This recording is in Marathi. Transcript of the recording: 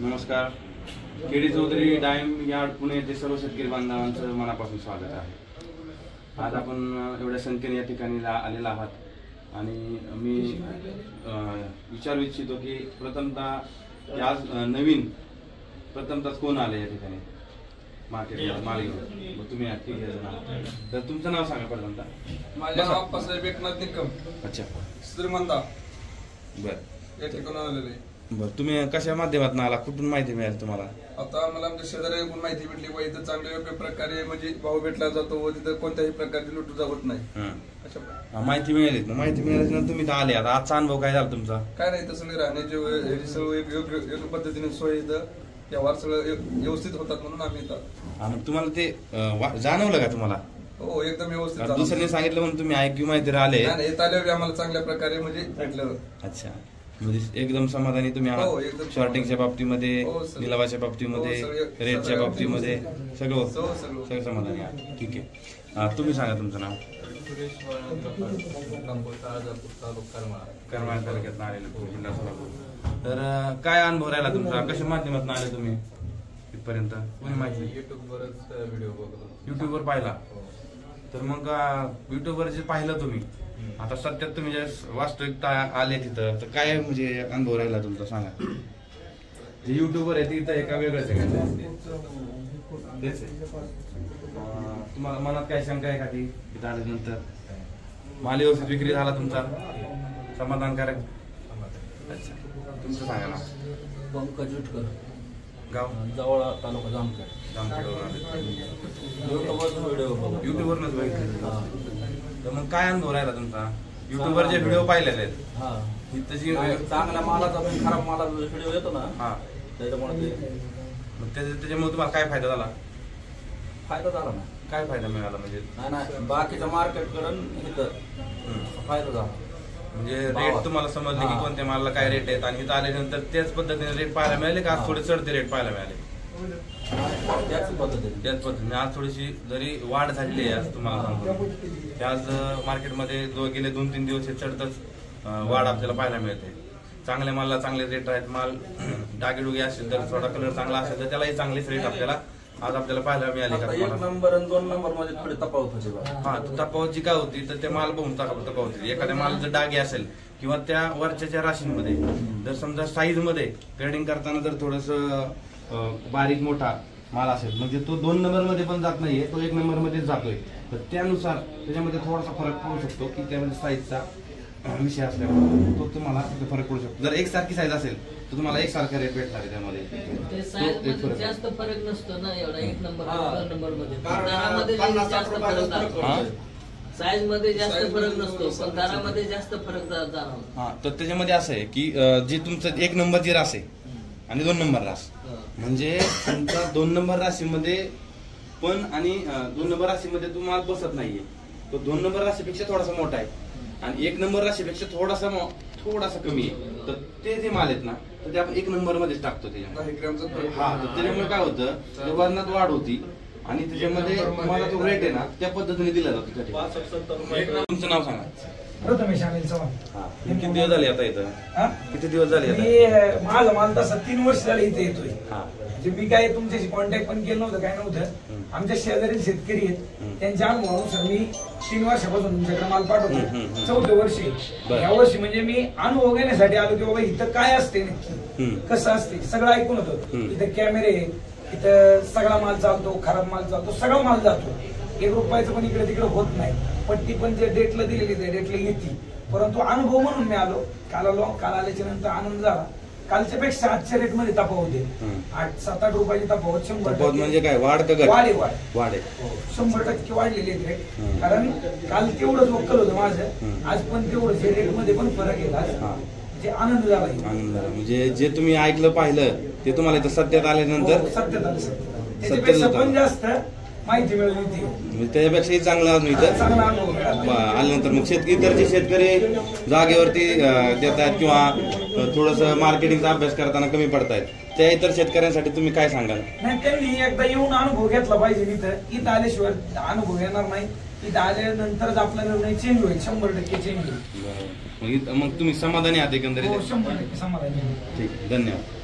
नमस्कार. केडी चौधरी डाळिंब यार्ड पुणे येथे सर्व शेतकरी बांधवांचं मनापासून स्वागत आहे. आज आपण एवढ्या संख्येने या ठिकाणी आलेला आहात आणि मी विचारू इच्छितो की प्रथमतः आज नवीन प्रथमतः कोण आले या ठिकाणी मार्केटला माल घेऊन? तुम्ही ठीक आहे. तर तुमचं नाव सांगा प्रथमतः. माझं नाव अप्पासाहेब एकनाथ निकम. अच्छा. श्रीमंता. बरं. या ठिकाणी आलेले. बरं, तुम्ही कशा माध्यमातून आला? कुठून माहिती मिळाली तुम्हाला? आता मला आमच्या शेजाऱ्याकडून माहिती भेटली व इथं चांगल्या योग्य प्रकारे म्हणजे भाव भेटला जातो व तिथं कोणत्याही प्रकारची लुटू होत नाही. अशा माहिती मिळाली. माहिती मिळाल्यानंतर तुम्ही तर आले. आता आजचा अनुभव काय झाला तुमचा? काय नाही, तसं नाही. राहण्याची सगळं योग्य पद्धतीने सोय इथं व्यवहार सगळं व्यवस्थित होतात म्हणून आम्ही इथं. आणि तुम्हाला ते जाणवलं का तुम्हाला? हो, एकदम व्यवस्थित. दुसऱ्याने सांगितलं म्हणून तुम्ही ऐकू माहिती राहिले? इथं आल्यावर आम्हाला चांगल्या प्रकारे म्हणजे भेटलं. अच्छा, म्हणजे एकदम समाधानी तुम्ही आहात. शॉर्टिंगच्या बाबतीमध्ये, निलावाच्या बाबतीमध्ये, रेटच्या बाबतीमध्ये सगळं समाधानी आहे. ठीक आहे. तुम्ही सांगा तुमचं नाव. करमाळ तालुक्यात आलेलं, जिल्हा सोलापूर. तर काय अनुभव राहिला तुमचा? कशा माध्यमातून आले तुम्ही इथपर्यंत? कोणी माहिती? युट्यूबवर पाहिला. तर मग युट्यूबवर जे पाहिलं तुम्ही, आता सध्या तुम्ही जे वास्तविकता आले तिथं, तर काय म्हणजे अनुभव राहिला तुमचा सांगा. जे युट्यूबवर आहे तिथं एका वेगळंच आहे का? तेच आहे. तुम्हाला मनात काय शंका आहे का? ती तिथं आल्यानंतर माल व्यवस्थित विक्री झाला तुमचा? समाधानकारक? अच्छा. तुमचं सांगा ना. पंकज विटकर, गाव जवळ, तालुका जामखेड. युट्यूबवरच बघितलं. तर मग काय अनुभव राहिला तुमचा? युट्यूबवर जे व्हिडिओ पाहिलेले आहेत, चांगल्या मालाचा पण खराब मालाचा व्हिडिओ येतो ना, त्याच्यामुळे त्याच्यामुळे तुम्हाला काय फायदा झाला? फायदा झाला ना. काय फायदा मिळाला म्हणजे? नाही, बाकीच्या मार्केटकडून फायदा झाला. म्हणजे रेट तुम्हाला समजले की कोणत्या मालाला काय रेट आहेत, आणि इथं आल्यानंतर त्याच पद्धतीने रेट पाहायला मिळाले का? आज थोडे चढते रेट पाहायला मिळाले? त्याच पद्धतीने आज थोडीशी जरी वाढ झालेली आहे आज तुम्हाला सांगतो. आज मार्केटमध्ये गेले 2-3 दिवस हे चढतच वाढ आपल्याला पाहायला मिळते. चांगल्या मालाला चांगले रेट आहेत. माल डागेडुगे असेल तर, थोडा कलर चांगला असेल तर त्यालाही चांगलेच रेट आपल्याला आज आपल्याला पाहायला मिळाले का? 1 नंबर आणि 2 नंबर मध्ये थोडी तफावत होती. तो तफावत जी काय होती तर ते माल बघून तफावत होती. एखाद्या माल जर डागे असेल किंवा त्या वरच्या राशींमध्ये जर समजा साईज मध्ये ट्रेडिंग करताना जर थोडस बारीक मोठा माल असेल, म्हणजे तो 2 नंबर मध्ये पण जात नाहीये, तो 1 नंबर मध्ये जातोय. तर त्यानुसार त्याच्यामध्ये थोडासा फरक पडू शकतो की त्यामध्ये साईजचा विषय असल्यामुळे तो तुम्हाला फरक पडू शकतो. जर एकसारखी साईज असेल तर तुम्हाला एकसारखा रेट भेटणार आहे. त्यामध्ये जास्त फरक नसतो ना एवढा 1 नंबर 2 नंबर मध्ये. दरामध्ये जास्त फरक, साईज मध्ये जास्त फरक नसतो, पण दरामध्ये जास्त फरक जाणवतो. तर त्याच्यामध्ये असं आहे की जे तुमचं 1 नंबरची रास आहे आणि 2 नंबर रास, म्हणजे तुमचा 2 नंबर राशीमध्ये पण आणि 2 नंबर राशीमध्ये तुम्हाला बसत नाहीये. तो 2 नंबर राशीपेक्षा थोडासा मोठा आहे आणि 1 नंबर राशीपेक्षा थोडासा कमी आहे. तर ते जे माल आहेत ना, तर ते आपण 1 नंबर मध्येच टाकतो त्याच्यामध्ये. त्याच्यामुळे काय होतं, वजनात वाढ होती आणि त्याच्यामध्ये तुम्हाला जो रेट आहे ना त्या पद्धतीने दिला जातो. तुमचं नाव सांगा. प्रथमेश अनिल चव्हाण. किती दिवस झाले आता इथं? किती दिवस झाले? माझा माल तसा 3 वर्ष झाले इथे येतोय. म्हणजे मी काय तुमच्याशी कॉन्टॅक्ट पण केलं नव्हतं, काय नव्हतं. आमच्या शेजारील शेतकरी आहेत, त्यांच्या अनुभवानुसार मी 3 वर्षापासून तुमच्याकडे माल पाठवतो. 4थं वर्षी. या वर्षी म्हणजे मी अनुभव घेण्यासाठी आलो की बाबा इथं काय असते नक्की, कसं असते सगळं ऐकून होतं. इथं कॅमेरे, इथं सगळा माल चालतो, खराब माल चालतो, सगळा माल जातो. 1 रुपयाचं पण इकडे तिकडे होत नाही. पट्टी पण जे डेटला दिलेली त्या डेटला येते. परंतु अनुभव म्हणून मी आलो. काल आल्याच्या नंतर आनंद झाला. कालच्या पेक्षा आजच्या रेट मध्ये तफावत आहे. 8-7-8 रुपयाची तफावत. 100% म्हणजे काय वाढ का? वाढ 100% वाढलेली आहे रेट. कारण काल तेवढंच वक्कल होतं माझं, आज पण तेवढंच रेट मध्ये पण फरक आहे. आनंद झाला. म्हणजे जे तुम्ही ऐकलं पाहिलं ते तुम्हाला इथं सत्यात आल्यानंतर सत्यात आलं. पण जास्त माहिती मिळाली. त्याच्यापेक्षाही चांगला आल्यानंतर मग इतरचे शेतकरी जागेवरती देतात किंवा थोडस मार्केटिंगचा अभ्यास करताना कमी पडतायत, त्या इतर शेतकऱ्यांसाठी तुम्ही काय सांगाल? नाही, त्यांनी एकदा येऊन अनुभव घेतला पाहिजे. इथं आल्याशिवाय अनुभव येणार नाही. इथं आल्यानंतरच आपला निर्णय चेंज होईल. 100% चेंज होईल. मग तुम्ही समाधानी आहात एकंदरीत? 100% समाधानी. ठीक, धन्यवाद.